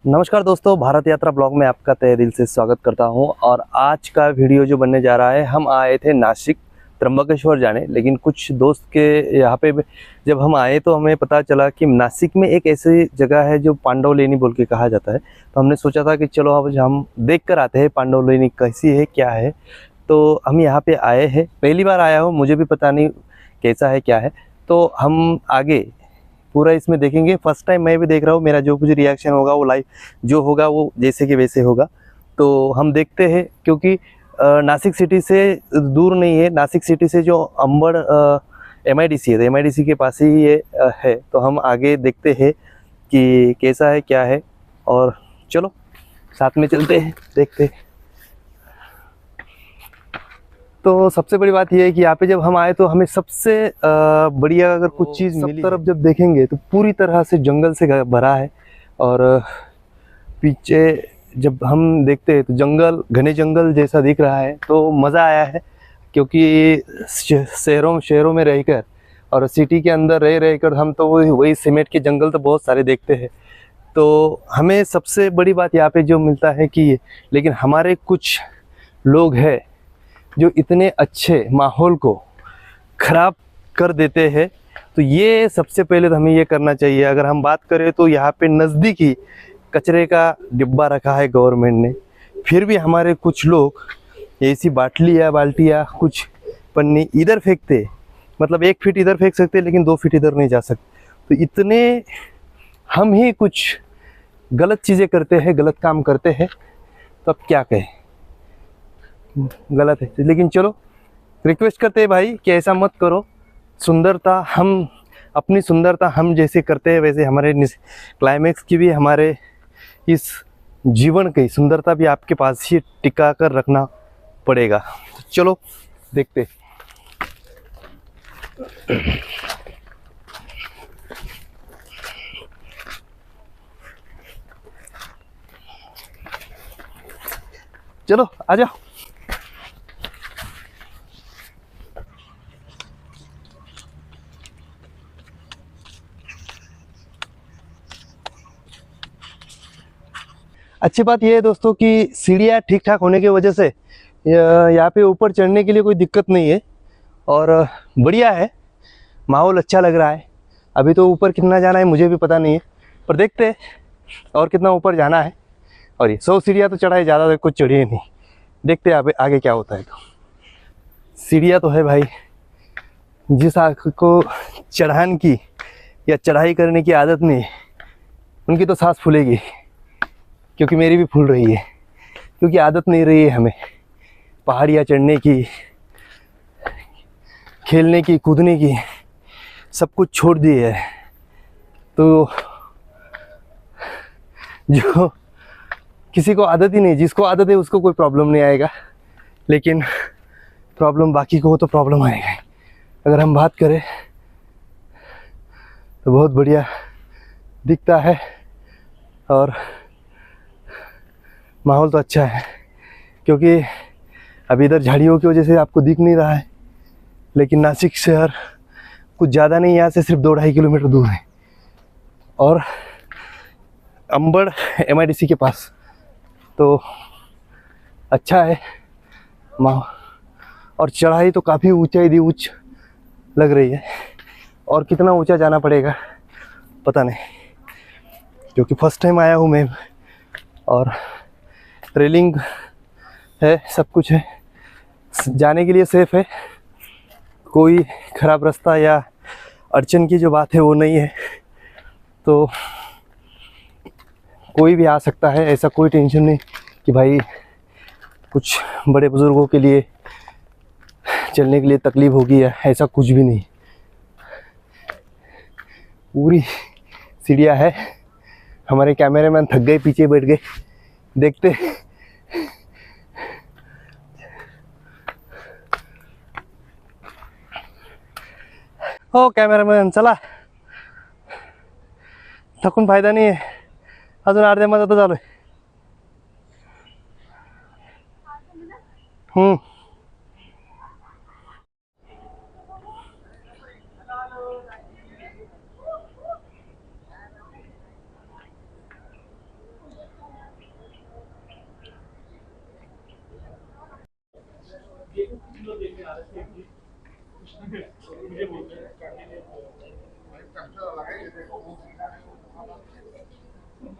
नमस्कार दोस्तों, भारत यात्रा ब्लॉग में आपका तहे दिल से स्वागत करता हूं। और आज का वीडियो जो बनने जा रहा है, हम आए थे नासिक त्र्यंबकेश्वर जाने, लेकिन कुछ दोस्त के यहाँ पे जब हम आए तो हमें पता चला कि नासिक में एक ऐसी जगह है जो पांडवलेनी बोल के कहा जाता है। तो हमने सोचा था कि चलो अब हम देख कर आते हैं पांडवलेनी कैसी है, क्या है। तो हम यहाँ पे आए हैं, पहली बार आया हूँ, मुझे भी पता नहीं कैसा है क्या है। तो हम आगे पूरा इसमें देखेंगे। फर्स्ट टाइम मैं भी देख रहा हूँ, मेरा जो कुछ रिएक्शन होगा वो लाइव जो होगा वो जैसे कि वैसे होगा। तो हम देखते हैं, क्योंकि नासिक सिटी से दूर नहीं है। नासिक सिटी से जो अंबड़ MIDC है, MIDC के पास ही ये है। तो हम आगे देखते हैं कि कैसा है क्या है, और चलो साथ में चलते हैं, देखते हैं। तो सबसे बड़ी बात यह है कि यहाँ पे जब हम आए तो हमें सबसे बढ़िया अगर कुछ चीज़ मिली, सब तरफ जब देखेंगे तो पूरी तरह से जंगल से भरा है। और पीछे जब हम देखते हैं तो जंगल, घने जंगल जैसा दिख रहा है। तो मज़ा आया है, क्योंकि शहरों में रहकर और सिटी के अंदर रहकर हम तो वही सीमेंट के जंगल तो बहुत सारे देखते हैं। तो हमें सबसे बड़ी बात यहाँ पे जो मिलता है कि लेकिन हमारे कुछ लोग हैं जो इतने अच्छे माहौल को ख़राब कर देते हैं। तो ये सबसे पहले तो हमें ये करना चाहिए। अगर हम बात करें तो यहाँ पे नज़दीक ही कचरे का डिब्बा रखा है गवर्नमेंट ने, फिर भी हमारे कुछ लोग ऐसी बाल्टियाँ कुछ पन्नी इधर फेंकते। मतलब 1 फीट इधर फेंक सकते लेकिन 2 फीट इधर नहीं जा सकते। तो इतने हम ही कुछ गलत चीज़ें करते हैं, गलत काम करते हैं। तो अब क्या कहें, गलत है। लेकिन चलो रिक्वेस्ट करते हैं भाई कि ऐसा मत करो। सुंदरता हम अपनी सुंदरता हम जैसे करते हैं वैसे हमारे क्लाइमेक्स की भी, हमारे इस जीवन की सुंदरता भी आपके पास ही टिका कर रखना पड़ेगा। तो चलो देखते। चलो आ जाओ। अच्छी बात यह है दोस्तों कि सीढ़ियाँ ठीक ठाक होने की वजह से यहाँ पे ऊपर चढ़ने के लिए कोई दिक्कत नहीं है। और बढ़िया है, माहौल अच्छा लग रहा है। अभी तो ऊपर कितना जाना है मुझे भी पता नहीं है, पर देखते हैं और कितना ऊपर जाना है। और ये 100 सीढ़ियाँ तो चढ़ाई, ज़्यादा कुछ चढ़ी नहीं। देखते हैं आगे क्या होता है। तो सीढ़ियाँ तो है भाई, जिस आँख को चढ़ान की या चढ़ाई करने की आदत नहीं, उनकी तो सांस फूलेगी, क्योंकि मेरी भी फूल रही है। क्योंकि आदत नहीं रही है हमें पहाड़ियाँ चढ़ने की, खेलने की, कूदने की, सब कुछ छोड़ दी है। तो जो किसी को आदत ही नहीं, जिसको आदत है उसको कोई प्रॉब्लम नहीं आएगा, लेकिन प्रॉब्लम बाकी को हो तो प्रॉब्लम आएगा। अगर हम बात करें तो बहुत बढ़िया दिखता है और माहौल तो अच्छा है। क्योंकि अभी इधर झाड़ियों की वजह से आपको दिख नहीं रहा है, लेकिन नासिक शहर कुछ ज़्यादा नहीं, यहाँ से सिर्फ 2-2.5 किलोमीटर दूर है और अंबड़ MIDC के पास। तो अच्छा है माहौल। और चढ़ाई तो काफ़ी ऊंचाई ऊंच लग रही है, और कितना ऊंचा जाना पड़ेगा पता नहीं, क्योंकि फर्स्ट टाइम आया हूँ मैं। और रेलिंग है, सब कुछ है, जाने के लिए सेफ है। कोई ख़राब रास्ता या अड़चन की जो बात है वो नहीं है। तो कोई भी आ सकता है, ऐसा कोई टेंशन नहीं कि भाई कुछ बड़े बुज़ुर्गों के लिए चलने के लिए तकलीफ़ होगी या ऐसा कुछ भी नहीं। पूरी सीढ़ियाँ है। हमारे कैमरामैन थक गए, पीछे बैठ गए। देखते हो कॅमेरामॅन, चला, थकून फायदा नाही आहे, अजून अर्ध्या मधात चालू आहे।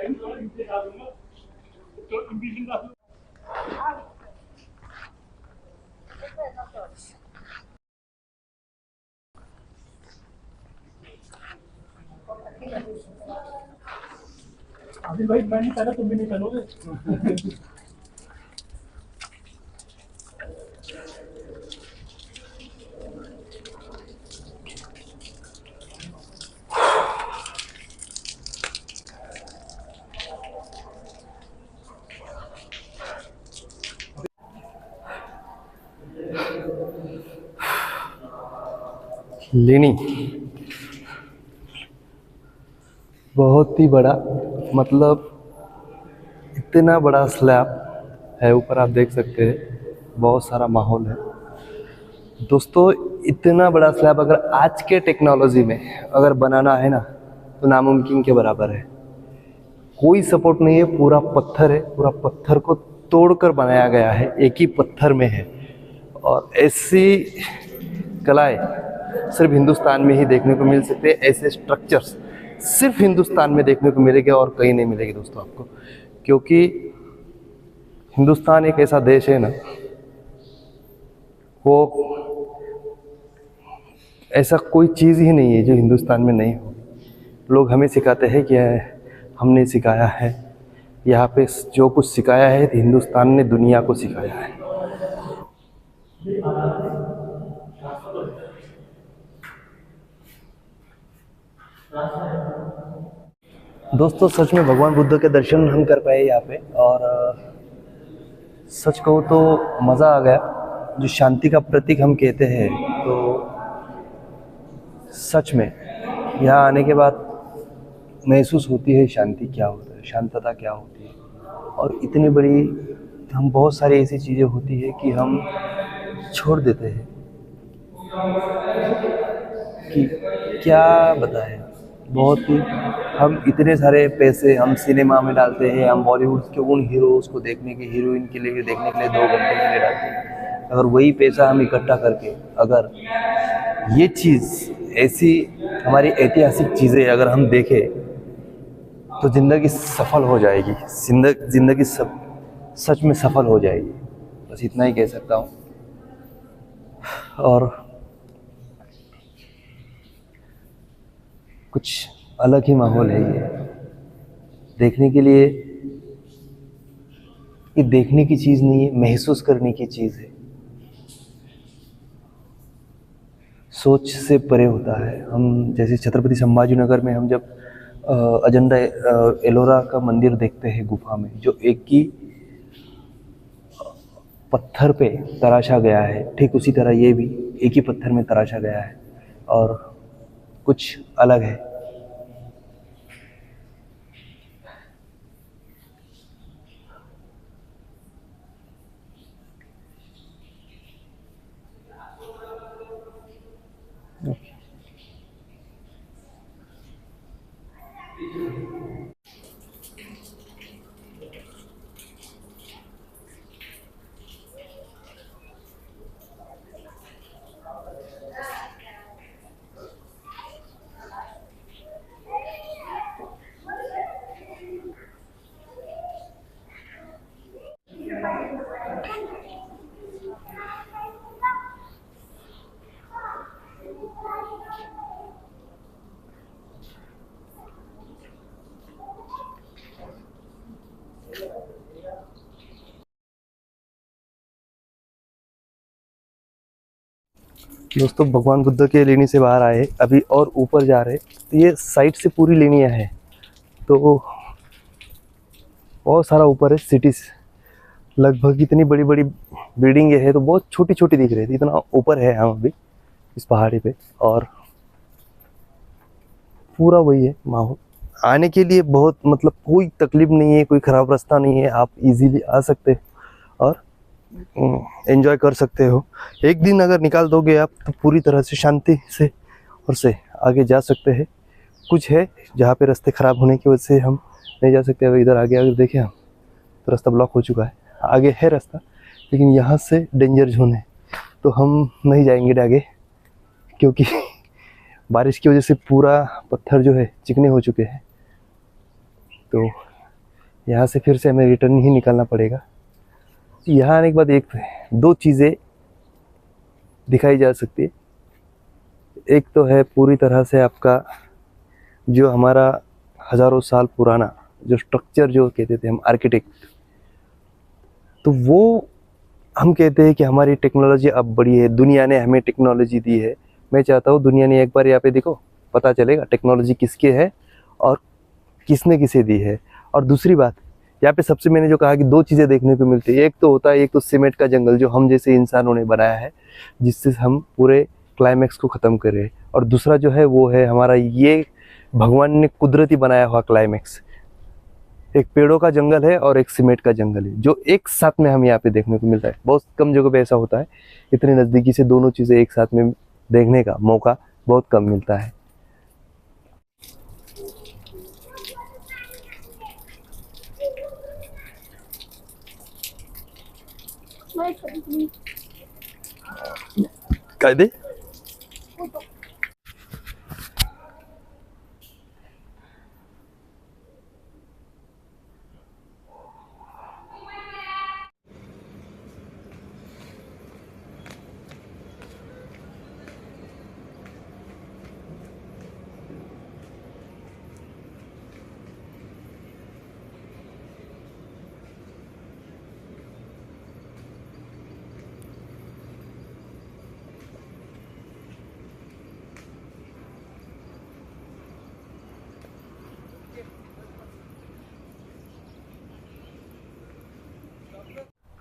अभी भाई मैं नहीं पहना, तुम भी नहीं पहनोगे। लेनी बहुत ही बड़ा, मतलब इतना बड़ा स्लैब है ऊपर, आप देख सकते हैं बहुत सारा माहौल है दोस्तों। इतना बड़ा स्लैब अगर आज के टेक्नोलॉजी में अगर बनाना है ना तो नामुमकिन के बराबर है। कोई सपोर्ट नहीं है, पूरा पत्थर है, पूरा पत्थर को तोड़कर बनाया गया है, एक ही पत्थर में है। और ऐसी कलाएं सिर्फ हिंदुस्तान में ही देखने को मिल सकते हैं। ऐसे स्ट्रक्चर्स सिर्फ हिंदुस्तान में देखने को मिलेंगे और कहीं नहीं मिलेगी दोस्तों आपको, क्योंकि हिंदुस्तान एक ऐसा देश है ना, वो ऐसा कोई चीज़ ही नहीं है जो हिंदुस्तान में नहीं हो। लोग हमें सिखाते हैं कि हमने सिखाया है, यहाँ पे जो कुछ सिखाया है हिंदुस्तान ने दुनिया को सिखाया है। दोस्तों सच में भगवान बुद्ध के दर्शन हम कर पाए यहाँ पे, और सच कहूँ तो मज़ा आ गया। जो शांति का प्रतीक हम कहते हैं, तो सच में यहाँ आने के बाद महसूस होती है शांति क्या होता है, शांतता क्या होती है। और इतनी बड़ी हम बहुत सारी ऐसी चीज़ें होती है कि हम छोड़ देते हैं कि क्या बताएं। बहुत ही हम इतने सारे पैसे हम सिनेमा में डालते हैं, हम बॉलीवुड के उन हीरोज़ को देखने के, हीरोइन के लिए देखने के लिए 2 घंटे के लिए डालते हैं। अगर वही पैसा हम इकट्ठा करके अगर ये चीज़ ऐसी हमारी ऐतिहासिक चीज़ें अगर हम देखें तो ज़िंदगी सफल हो जाएगी। ज़िंदगी सच में सफल हो जाएगी। बस इतना ही कह सकता हूँ। और कुछ अलग ही माहौल है ये देखने के लिए। ये देखने की चीज़ नहीं है, महसूस करने की चीज़ है। सोच से परे होता है। हम जैसे छत्रपति संभाजी नगर में हम जब अजंता एलोरा का मंदिर देखते हैं गुफा में, जो एक ही पत्थर पे तराशा गया है, ठीक उसी तरह ये भी एक ही पत्थर में तराशा गया है और कुछ अलग है। दोस्तों भगवान बुद्ध के लेनी से बाहर आए, अभी और ऊपर जा रहे। तो ये साइड से पूरी लेनियाँ है, तो बहुत सारा ऊपर है। सिटीज लगभग इतनी बड़ी बड़ी बिल्डिंग है, तो बहुत छोटी छोटी दिख रही थी। इतना ऊपर है हम अभी इस पहाड़ी पे, और पूरा वही है माहौल। आने के लिए बहुत मतलब कोई तकलीफ नहीं है, कोई ख़राब रास्ता नहीं है। आप इजीली आ सकते हो और एंजॉय कर सकते हो। एक दिन अगर निकाल दोगे आप तो पूरी तरह से शांति से और से आगे जा सकते हैं। कुछ है जहाँ पे रास्ते ख़राब होने की वजह से हम नहीं जा सकते। अगर इधर आगे अगर देखें हम तो रास्ता ब्लॉक हो चुका है। आगे है रास्ता, लेकिन यहाँ से डेंजर जोन है, तो हम नहीं जाएंगे आगे, क्योंकि बारिश की वजह से पूरा पत्थर जो है चिकने हो चुके हैं। तो यहाँ से फिर से हमें रिटर्न ही निकलना पड़ेगा। यहाँ आने के बाद एक दो चीज़ें दिखाई जा सकती है। एक तो है पूरी तरह से आपका जो हमारा हज़ारों साल पुराना जो स्ट्रक्चर जो कहते थे हम आर्किटेक्ट, तो वो हम कहते हैं कि हमारी टेक्नोलॉजी अब बड़ी है, दुनिया ने हमें टेक्नोलॉजी दी है। मैं चाहता हूँ दुनिया ने एक बार यहाँ पे देखो, पता चलेगा टेक्नोलॉजी किसके है और किसने किसे दी है। और दूसरी बात, यहाँ पे सबसे मैंने जो कहा कि दो चीज़ें देखने को मिलती है। एक तो होता है, एक तो सीमेंट का जंगल जो हम जैसे इंसानों ने बनाया है, जिससे हम पूरे क्लाइमैक्स को ख़त्म करें, और दूसरा जो है वो है हमारा ये भगवान ने कुदरती बनाया हुआ क्लाइमैक्स। एक पेड़ों का जंगल है और एक सीमेंट का जंगल है, जो एक साथ में हम यहाँ पे देखने को मिलता है। बहुत कम जगह पे ऐसा होता है, इतनी नज़दीकी से दोनों चीज़ें एक साथ में देखने का मौका बहुत कम मिलता है। कायदे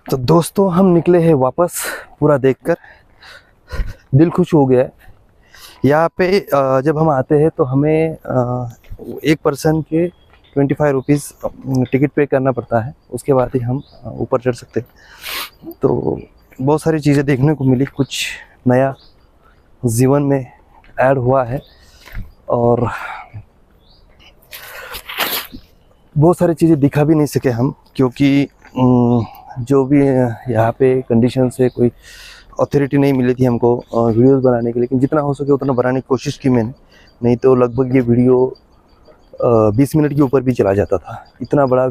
तो दोस्तों हम निकले हैं वापस, पूरा देखकर दिल खुश हो गया है। यहाँ पे जब हम आते हैं तो हमें एक पर्सन के 25 रुपीज़ टिकट पे करना पड़ता है, उसके बाद ही हम ऊपर चढ़ सकते हैं। तो बहुत सारी चीज़ें देखने को मिली, कुछ नया जीवन में ऐड हुआ है, और बहुत सारी चीज़ें दिखा भी नहीं सके हम, क्योंकि जो भी यहाँ पे कंडीशन से कोई अथॉरिटी नहीं मिली थी हमको वीडियोस बनाने के लिए। लेकिन जितना हो सके उतना बनाने की कोशिश की मैंने, नहीं तो लगभग ये वीडियो 20 मिनट के ऊपर भी चला जाता था। इतना बड़ा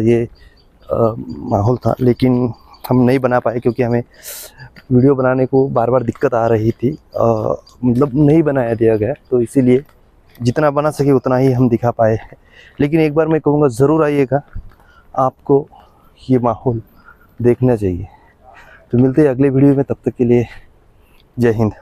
ये माहौल था, लेकिन हम नहीं बना पाए क्योंकि हमें वीडियो बनाने को बार बार दिक्कत आ रही थी, मतलब नहीं बनाया दिया गया, तो इसीलिए जितना बना सके उतना ही हम दिखा पाए। लेकिन एक बार मैं कहूँगा ज़रूर आइएगा, आपको ये माहौल देखना चाहिए। तो मिलते हैं अगले वीडियो में, तब तक के लिए जय हिंद।